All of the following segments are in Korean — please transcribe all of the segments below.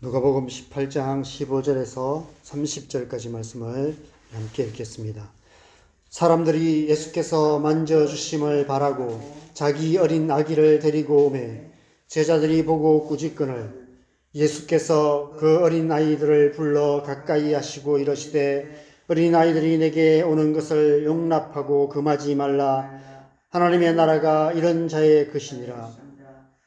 누가복음 18장 15절에서 30절까지 말씀을 함께 읽겠습니다. 사람들이 예수께서 만져주심을 바라고 자기 어린 아기를 데리고 오매 제자들이 보고 꾸짖거늘 예수께서 그 어린 아이들을 불러 가까이 하시고 이르시되 어린 아이들이 내게 오는 것을 용납하고 금하지 말라. 하나님의 나라가 이런 자의 것이니라.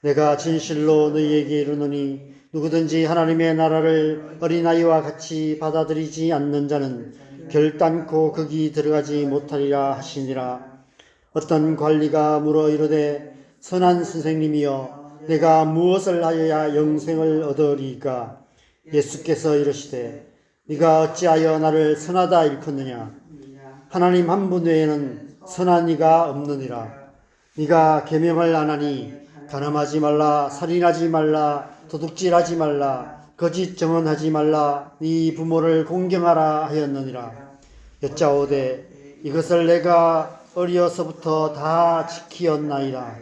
내가 진실로 너희에게 이르노니 누구든지 하나님의 나라를 어린아이와 같이 받아들이지 않는 자는 결단코 거기 들어가지 못하리라 하시니라. 어떤 관리가 물어 이르되 선한 선생님이여 내가 무엇을 하여야 영생을 얻으리까? 예수께서 이르시되 네가 어찌하여 나를 선하다 일컫느냐? 하나님 한 분 외에는 선한 이가 없느니라. 네가 계명을 안 하니 간음하지 말라, 살인하지 말라, 도둑질하지 말라, 거짓 증언하지 말라, 네 부모를 공경하라 하였느니라. 여짜오되 이것을 내가 어려서부터 다 지키었나이다.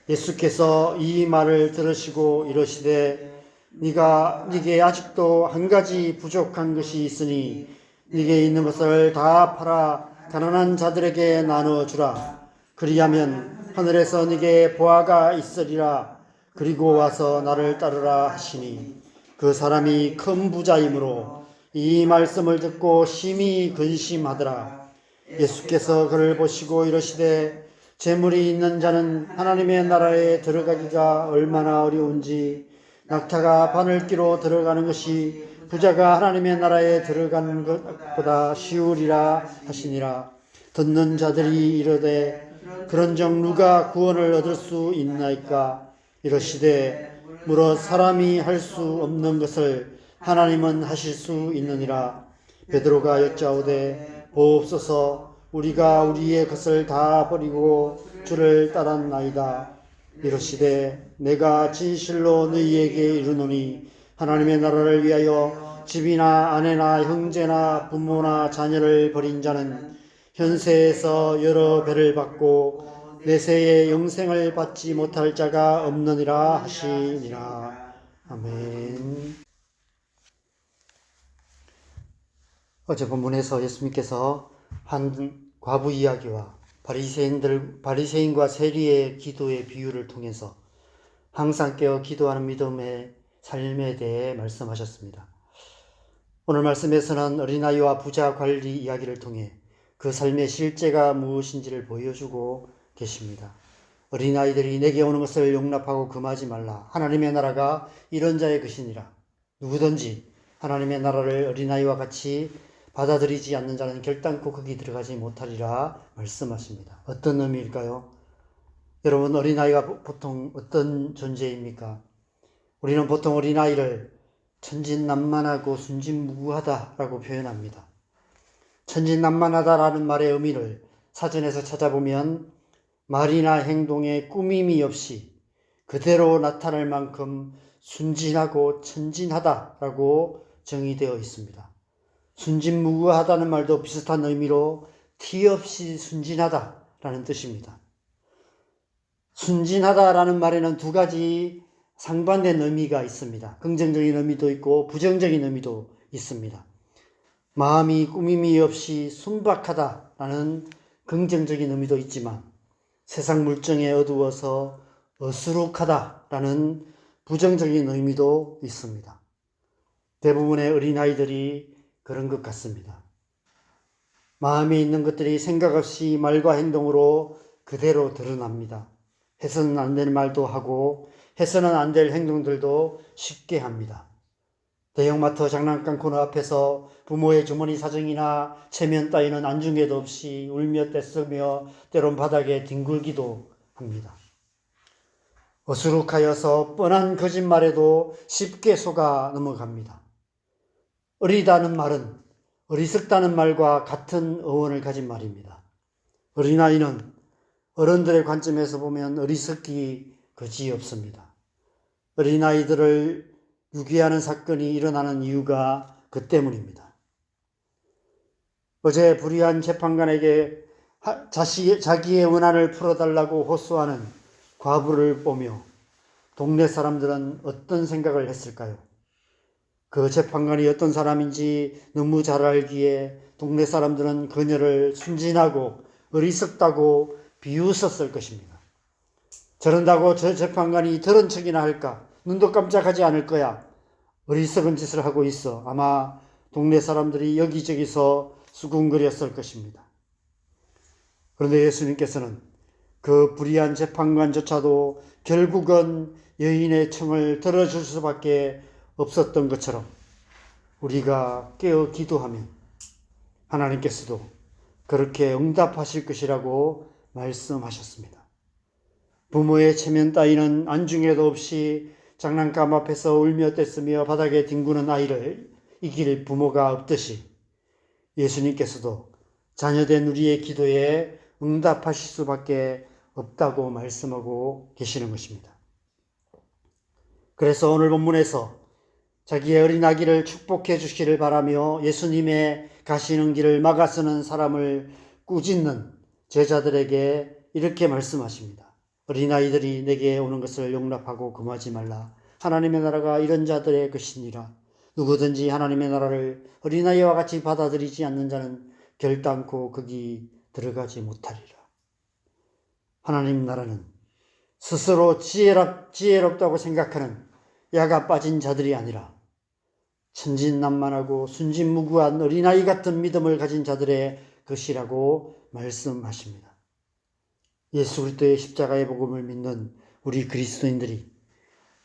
예수께서 이 말을 들으시고 이르시되 네게 아직도 한 가지 부족한 것이 있으니 네게 있는 것을 다 팔아 가난한 자들에게 나눠주라. 그리하면 하늘에서 네게 보화가 있으리라. 그리고 와서 나를 따르라 하시니 그 사람이 큰 부자이므로 이 말씀을 듣고 심히 근심하더라. 예수께서 그를 보시고 이르시되 재물이 있는 자는 하나님의 나라에 들어가기가 얼마나 어려운지 낙타가 바늘기로 들어가는 것이 부자가 하나님의 나라에 들어가는 것보다 쉬우리라 하시니라. 듣는 자들이 이르되 그런즉 누가 구원을 얻을 수 있나이까? 이르시되 무릇 사람이 할 수 없는 것을 하나님은 하실 수 있느니라. 베드로가 여짜오되 보옵소서 우리가 우리의 것을 다 버리고 주를 따랐나이다. 이르시되 내가 진실로 너희에게 이르노니 하나님의 나라를 위하여 집이나 아내나 형제나 부모나 자녀를 버린 자는 현세에서 여러 배를 받고 내세에 영생을 받지 못할 자가 없느니라 하시니라. 아멘. 어제 본문에서 예수님께서 한 과부 이야기와 바리새인과 세리의 기도의 비유를 통해서 항상 깨어 기도하는 믿음의 삶에 대해 말씀하셨습니다. 오늘 말씀에서는 어린아이와 부자 관리 이야기를 통해 그 삶의 실제가 무엇인지를 보여주고 계십니다. 어린아이들이 내게 오는 것을 용납하고 금하지 말라. 하나님의 나라가 이런 자의 것이니라. 누구든지 하나님의 나라를 어린아이와 같이 받아들이지 않는 자는 결단코 거기 들어가지 못하리라 말씀하십니다. 어떤 의미일까요? 여러분, 어린아이가 보통 어떤 존재입니까? 우리는 보통 어린아이를 천진난만하고 순진무구하다라고 표현합니다. 천진난만하다라는 말의 의미를 사전에서 찾아보면 말이나 행동에 꾸밈이 없이 그대로 나타날 만큼 순진하고 천진하다라고 정의되어 있습니다. 순진무구하다는 말도 비슷한 의미로 티 없이 순진하다라는 뜻입니다. 순진하다라는 말에는 두 가지 상반된 의미가 있습니다. 긍정적인 의미도 있고 부정적인 의미도 있습니다. 마음이 꾸밈이 없이 순박하다라는 긍정적인 의미도 있지만 세상 물정에 어두워서 어수룩하다라는 부정적인 의미도 있습니다. 대부분의 어린아이들이 그런 것 같습니다. 마음에 있는 것들이 생각 없이 말과 행동으로 그대로 드러납니다. 해서는 안 될 말도 하고 해서는 안 될 행동들도 쉽게 합니다. 대형마트 장난감 코너 앞에서 부모의 주머니 사정이나 체면 따위는 안중에도 없이 울며 떼쓰며 때론 바닥에 뒹굴기도 합니다. 어수룩하여서 뻔한 거짓말에도 쉽게 속아 넘어갑니다. 어리다는 말은 어리석다는 말과 같은 어원을 가진 말입니다. 어린아이는 어른들의 관점에서 보면 어리석기 그지없습니다. 어린아이들을 유기하는 사건이 일어나는 이유가 그 때문입니다. 어제 불의한 재판관에게 자기의 원한을 풀어달라고 호소하는 과부를 보며 동네 사람들은 어떤 생각을 했을까요? 그 재판관이 어떤 사람인지 너무 잘 알기에 동네 사람들은 그녀를 순진하고 어리석다고 비웃었을 것입니다. 저런다고 저 재판관이 저런 척이나 할까? 눈도 깜짝하지 않을 거야. 어리석은 짓을 하고 있어. 아마 동네 사람들이 여기저기서 수군거렸을 것입니다. 그런데 예수님께서는 그 불의한 재판관조차도 결국은 여인의 청을 들어줄 수밖에 없었던 것처럼 우리가 깨어 기도하면 하나님께서도 그렇게 응답하실 것이라고 말씀하셨습니다. 부모의 체면 따위는 안중에도 없이 장난감 앞에서 울며 떼쓰며 바닥에 뒹구는 아이를 이길 부모가 없듯이 예수님께서도 자녀된 우리의 기도에 응답하실 수밖에 없다고 말씀하고 계시는 것입니다. 그래서 오늘 본문에서 자기의 어린 아기를 축복해 주시기를 바라며 예수님의 가시는 길을 막아서는 사람을 꾸짖는 제자들에게 이렇게 말씀하십니다. 어린아이들이 내게 오는 것을 용납하고 금하지 말라. 하나님의 나라가 이런 자들의 것이니라. 누구든지 하나님의 나라를 어린아이와 같이 받아들이지 않는 자는 결단코 거기 들어가지 못하리라. 하나님 나라는 스스로 지혜롭다고 생각하는 야가 빠진 자들이 아니라 천진난만하고 순진무구한 어린아이 같은 믿음을 가진 자들의 것이라고 말씀하십니다. 예수 그리스도의 십자가의 복음을 믿는 우리 그리스도인들이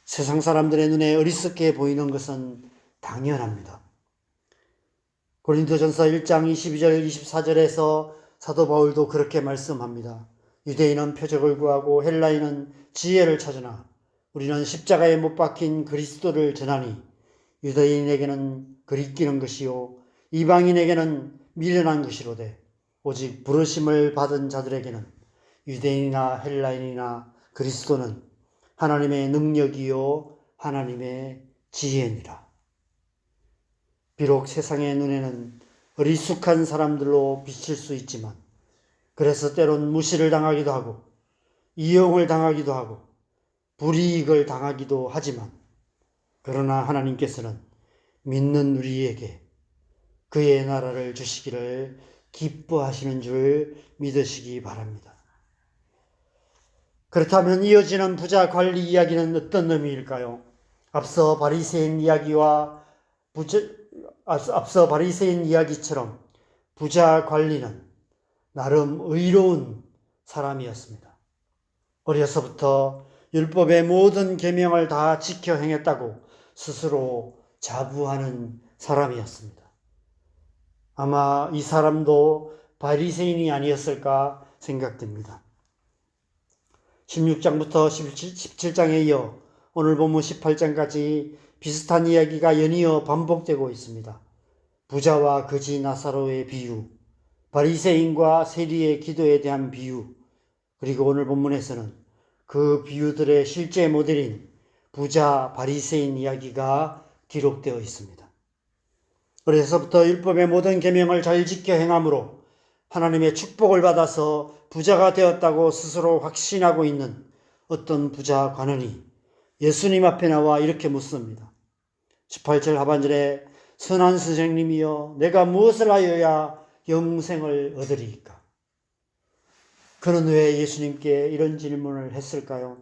세상 사람들의 눈에 어리석게 보이는 것은 당연합니다. 고린도전서 1장 22절 24절에서 사도 바울도 그렇게 말씀합니다. 유대인은 표적을 구하고 헬라인은 지혜를 찾으나 우리는 십자가에 못 박힌 그리스도를 전하니 유대인에게는 그리끼는 것이요 이방인에게는 미련한 것이로되 오직 부르심을 받은 자들에게는 유대인이나 헬라인이나 그리스도는 하나님의 능력이요 하나님의 지혜니라. 비록 세상의 눈에는 어리숙한 사람들로 비칠 수 있지만 그래서 때론 무시를 당하기도 하고 이용을 당하기도 하고 불이익을 당하기도 하지만 그러나 하나님께서는 믿는 우리에게 그의 나라를 주시기를 기뻐하시는 줄 믿으시기 바랍니다. 그렇다면 이어지는 부자 관리 이야기는 어떤 의미일까요? 앞서 바리새인 이야기처럼 부자 관리는 나름 의로운 사람이었습니다. 어려서부터 율법의 모든 계명을 다 지켜 행했다고 스스로 자부하는 사람이었습니다. 아마 이 사람도 바리새인이 아니었을까 생각됩니다. 16장부터 17장에 이어 오늘 본문 18장까지 비슷한 이야기가 연이어 반복되고 있습니다. 부자와 거지 나사로의 비유, 바리새인과 세리의 기도에 대한 비유, 그리고 오늘 본문에서는 그 비유들의 실제 모델인 부자 바리새인 이야기가 기록되어 있습니다. 그래서부터 율법의 모든 계명을 잘 지켜 행함으로 하나님의 축복을 받아서 부자가 되었다고 스스로 확신하고 있는 어떤 부자 관원이 예수님 앞에 나와 이렇게 묻습니다. 18절 하반절에 선한 선생님이여 내가 무엇을 하여야 영생을 얻으리이까? 그는 왜 예수님께 이런 질문을 했을까요?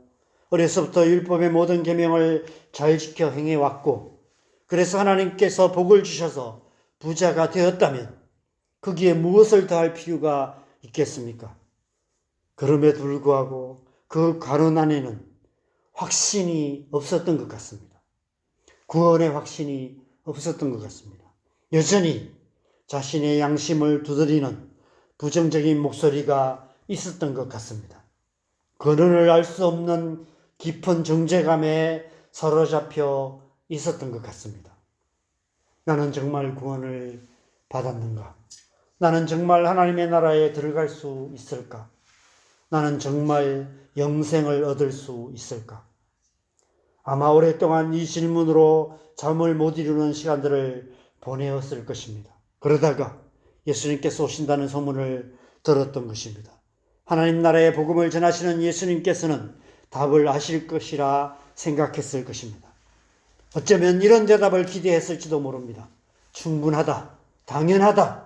어려서부터 율법의 모든 계명을 잘 지켜 행해왔고 그래서 하나님께서 복을 주셔서 부자가 되었다면 거기에 무엇을 더할 필요가 있겠습니까? 그럼에도 불구하고 그 관원 안에는 확신이 없었던 것 같습니다. 구원의 확신이 없었던 것 같습니다. 여전히 자신의 양심을 두드리는 부정적인 목소리가 있었던 것 같습니다. 근원을 알 수 없는 깊은 정죄감에 사로잡혀 있었던 것 같습니다. 나는 정말 구원을 받았는가? 나는 정말 하나님의 나라에 들어갈 수 있을까? 나는 정말 영생을 얻을 수 있을까? 아마 오랫동안 이 질문으로 잠을 못 이루는 시간들을 보내었을 것입니다. 그러다가 예수님께서 오신다는 소문을 들었던 것입니다. 하나님 나라의 복음을 전하시는 예수님께서는 답을 아실 것이라 생각했을 것입니다. 어쩌면 이런 대답을 기대했을지도 모릅니다. 충분하다, 당연하다.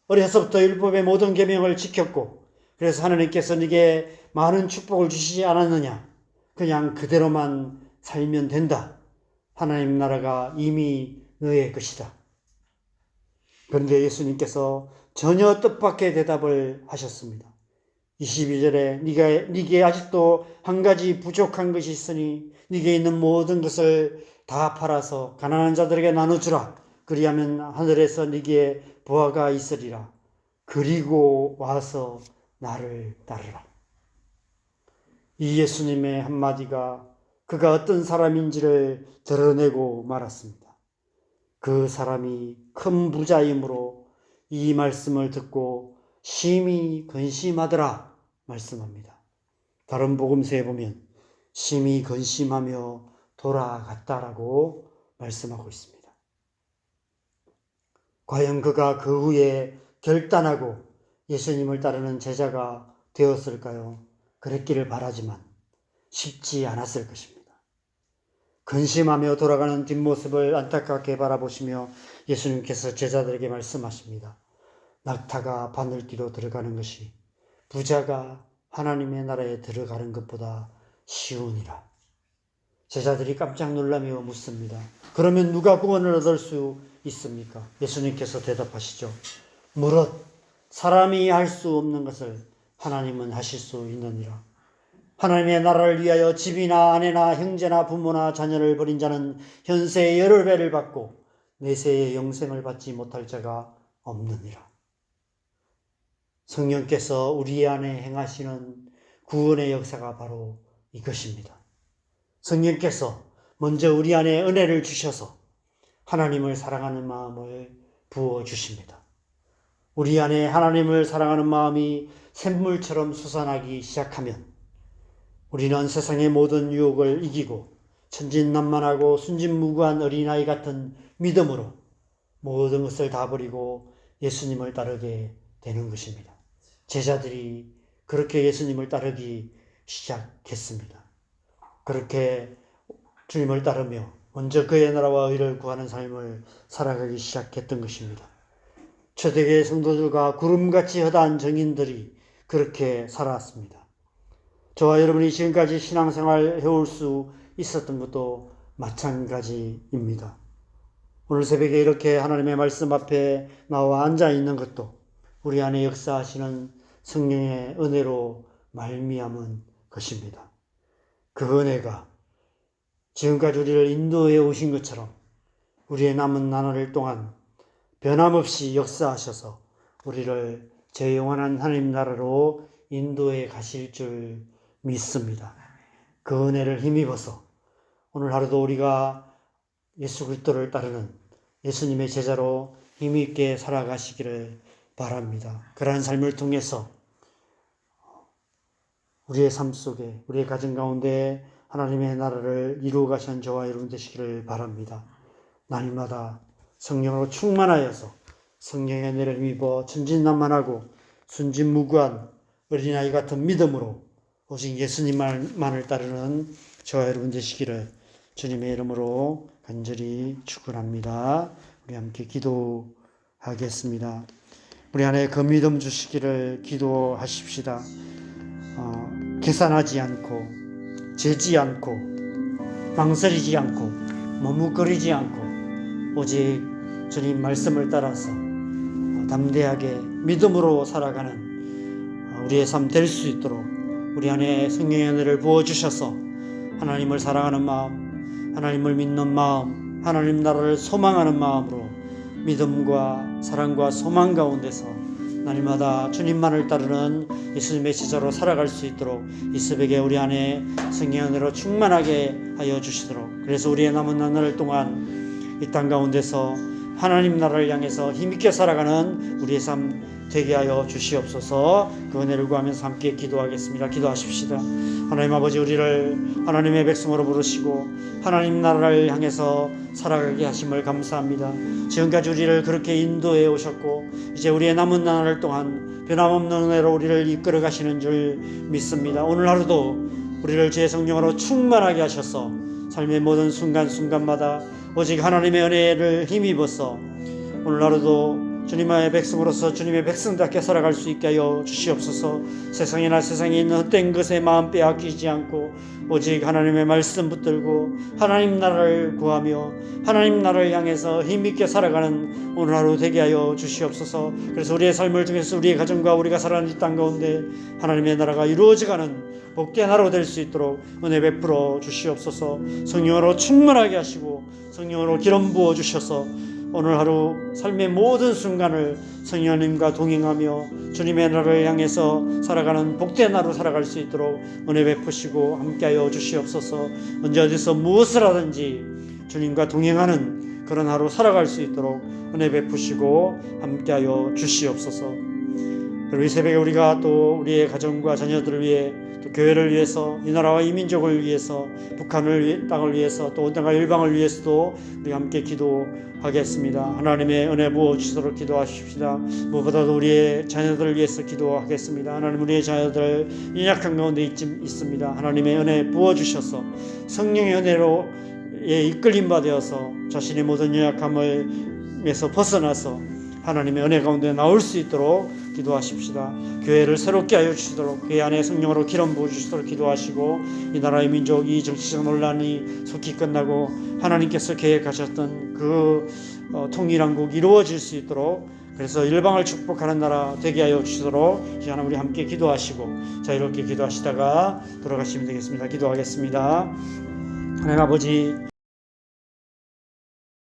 어려서부터 율법의 모든 계명을 지켰고 그래서 하나님께서 네게 많은 축복을 주시지 않았느냐. 그냥 그대로만 살면 된다. 하나님 나라가 이미 너의 것이다. 그런데 예수님께서 전혀 뜻밖의 대답을 하셨습니다. 22절에 네게 아직도 한 가지 부족한 것이 있으니 네게 있는 모든 것을 다 팔아서 가난한 자들에게 나눠주라. 그리하면 하늘에서 네게 보화가 있으리라. 그리고 와서 나를 따르라. 이 예수님의 한마디가 그가 어떤 사람인지를 드러내고 말았습니다. 그 사람이 큰 부자이므로 이 말씀을 듣고 심히 근심하더라 말씀합니다. 다른 복음서에 보면 심히 근심하며 돌아갔다라고 말씀하고 있습니다. 과연 그가 그 후에 결단하고 예수님을 따르는 제자가 되었을까요? 그랬기를 바라지만 쉽지 않았을 것입니다. 근심하며 돌아가는 뒷모습을 안타깝게 바라보시며 예수님께서 제자들에게 말씀하십니다. 낙타가 바늘귀로 들어가는 것이 부자가 하나님의 나라에 들어가는 것보다 쉬우니라. 제자들이 깜짝 놀라며 묻습니다. 그러면 누가 구원을 얻을 수 있습니까? 예수님께서 대답하시죠. 무릇 사람이 할 수 없는 것을 하나님은 하실 수 있느니라. 하나님의 나라를 위하여 집이나 아내나 형제나 부모나 자녀를 버린 자는 현세의 여러 배를 받고 내세의 영생을 받지 못할 자가 없느니라. 성령께서 우리 안에 행하시는 구원의 역사가 바로 이것입니다. 성령께서 먼저 우리 안에 은혜를 주셔서 하나님을 사랑하는 마음을 부어주십니다. 우리 안에 하나님을 사랑하는 마음이 샘물처럼 솟아나기 시작하면 우리는 세상의 모든 유혹을 이기고 천진난만하고 순진무구한 어린아이 같은 믿음으로 모든 것을 다 버리고 예수님을 따르게 되는 것입니다. 제자들이 그렇게 예수님을 따르기 시작했습니다. 그렇게 주님을 따르며 먼저 그의 나라와 의를 구하는 삶을 살아가기 시작했던 것입니다. 초대교회 성도들과 구름같이 허다한 정인들이 그렇게 살아왔습니다. 저와 여러분이 지금까지 신앙생활 해올 수 있었던 것도 마찬가지입니다. 오늘 새벽에 이렇게 하나님의 말씀 앞에 나와 앉아 있는 것도 우리 안에 역사하시는 성령의 은혜로 말미암은 것입니다. 그 은혜가 지금까지 우리를 인도해 오신 것처럼 우리의 남은 나날 동안 변함없이 역사하셔서 우리를 제 영원한 하나님 나라로 인도해 가실 줄 믿습니다. 그 은혜를 힘입어서 오늘 하루도 우리가 예수 그리스도를 따르는 예수님의 제자로 힘있게 살아가시기를 바랍니다. 그러한 삶을 통해서 우리의 삶 속에 우리의 가정 가운데 하나님의 나라를 이루어 가시는 저와 여러분 되시기를 바랍니다. 날마다 성령으로 충만하여서 성령의 은혜를 힘입어 천진난만하고 순진무구한 어린아이 같은 믿음으로 오직 예수님만을 따르는 저와 여러분 되시기를 주님의 이름으로 간절히 축원합니다. 우리 함께 기도하겠습니다. 우리 안에 그 믿음 주시기를 기도하십시다. 계산하지 않고 재지 않고 망설이지 않고 머뭇거리지 않고 오직 주님 말씀을 따라서 담대하게 믿음으로 살아가는 우리의 삶 될 수 있도록 우리 안에 성령의 은혜를 부어주셔서 하나님을 사랑하는 마음, 하나님을 믿는 마음, 하나님 나라를 소망하는 마음으로 믿음과 사랑과 소망 가운데서 날마다 주님만을 따르는 예수님의 제자로 살아갈 수 있도록 이 새벽에 우리 안에 성령의 은혜로 충만하게 하여 주시도록, 그래서 우리의 남은 나날 동안 이 땅 가운데서 하나님 나라를 향해서 힘있게 살아가는 우리의 삶 되게 하여 주시옵소서. 그 은혜를 구하면서 함께 기도하겠습니다. 기도하십시다. 하나님 아버지, 우리를 하나님의 백성으로 부르시고 하나님 나라를 향해서 살아가게 하심을 감사합니다. 지금까지 우리를 그렇게 인도해 오셨고 이제 우리의 남은 나날 동안 변함없는 은혜로 우리를 이끌어 가시는 줄 믿습니다. 오늘 하루도 우리를 주의 성령으로 충만하게 하셔서 삶의 모든 순간순간마다 오직 하나님의 은혜를 힘입어서 오늘 하루도 주님의 백성으로서 주님의 백성답게 살아갈 수 있게 하여 주시옵소서. 세상에 있는 헛된 것에 마음 빼앗기지 않고 오직 하나님의 말씀 붙들고 하나님 나라를 구하며 하나님 나라를 향해서 힘있게 살아가는 오늘 하루 되게 하여 주시옵소서. 그래서 우리의 삶을 통해서 우리의 가정과 우리가 살아가는 이 땅 가운데 하나님의 나라가 이루어져가는 복된 하루 될 수 있도록 은혜 베풀어 주시옵소서. 성령으로 충만하게 하시고 성령으로 기름 부어 주셔서 오늘 하루 삶의 모든 순간을 성령님과 동행하며 주님의 나라를 향해서 살아가는 복된 하루 살아갈 수 있도록 은혜 베푸시고 함께하여 주시옵소서. 언제 어디서 무엇을 하든지 주님과 동행하는 그런 하루 살아갈 수 있도록 은혜 베푸시고 함께하여 주시옵소서. 그리고 이 새벽에 우리가 또 우리의 가정과 자녀들을 위해 또 교회를 위해서 이 나라와 이 민족을 위해서 북한을 땅을 위해서 또 온 땅과 일방을 위해서도 우리 함께 기도하겠습니다. 하나님의 은혜 부어 주시도록 기도하십시다. 무엇보다도 우리의 자녀들을 위해서 기도하겠습니다. 하나님 우리의 자녀들 연약한 가운데 있습니다. 하나님의 은혜 부어 주셔서 성령의 은혜로 이끌림 받아서 자신의 모든 연약함에서 벗어나서 하나님의 은혜 가운데 나올 수 있도록 기도하십시다. 교회를 새롭게 하여 주시도록 교회 안에 성령으로 기름 부어 주시도록 기도하시고 이 나라의 민족 이 정치적 논란이 속히 끝나고 하나님께서 계획하셨던 그 통일한국 이루어질 수 있도록 그래서 일방을 축복하는 나라 되게 하여 주시도록 이제 하나님 우리 함께 기도하시고 자유롭게 기도하시다가 돌아가시면 되겠습니다. 기도하겠습니다. 하나님 아버지